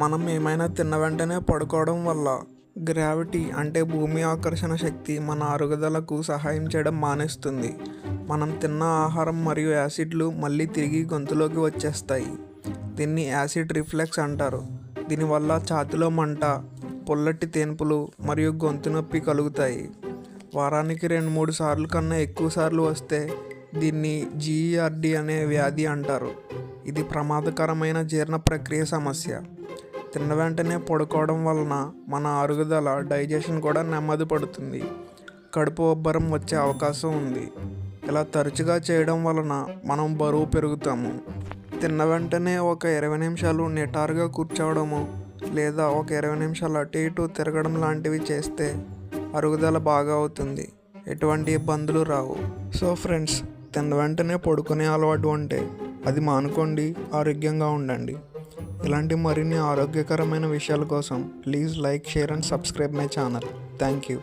మనం ఏమైనా తిన్న వెంటనే పడుకోవడం వల్ల గ్రావిటీ అంటే భూమి ఆకర్షణ శక్తి మన అరుగుదలకు సహాయం చేయడం మానేస్తుంది. మనం తిన్న ఆహారం మరియు యాసిడ్లు మళ్ళీ తిరిగి గొంతులోకి వచ్చేస్తాయి. దీన్ని యాసిడ్ రిఫ్లెక్స్ అంటారు. దీనివల్ల ఛాతీలో మంట, పొల్లటి తేన్పులు మరియు గొంతు నొప్పి కలుగుతాయి. వారానికి 2-3 సార్లు కన్నా ఎక్కువ సార్లు వస్తే దీన్ని GERD అనే వ్యాధి అంటారు. ఇది ప్రమాదకరమైన జీర్ణ ప్రక్రియ సమస్య. తిన్న వెంటనే పడుకోవడం వలన మన అరుగుదల డైజెషన్ కూడా నెమ్మది పడుతుంది. కడుపు ఉబ్బరం వచ్చే అవకాశం ఉంది. ఇలా తరచుగా చేయడం వలన మనం బరువు పెరుగుతాము. తిన్న వెంటనే ఒక 20 నిమిషాలు నిటారుగా కూర్చోవడము లేదా ఒక 20 నిమిషాలు అటు ఇటు తిరగడం లాంటివి చేస్తే అరుగుదల బాగా అవుతుంది. ఎటువంటి ఇబ్బందులు రావు. సో ఫ్రెండ్స్, తిన్న వెంటనే పడుకునే అలవాటు ఉంటే అది మానుకోండి. ఆరోగ్యంగా ఉండండి. ఇలాంటి మరిన్ని ఆరోగ్యకరమైన విషయాల కోసం please like, share and subscribe my channel. Thank you.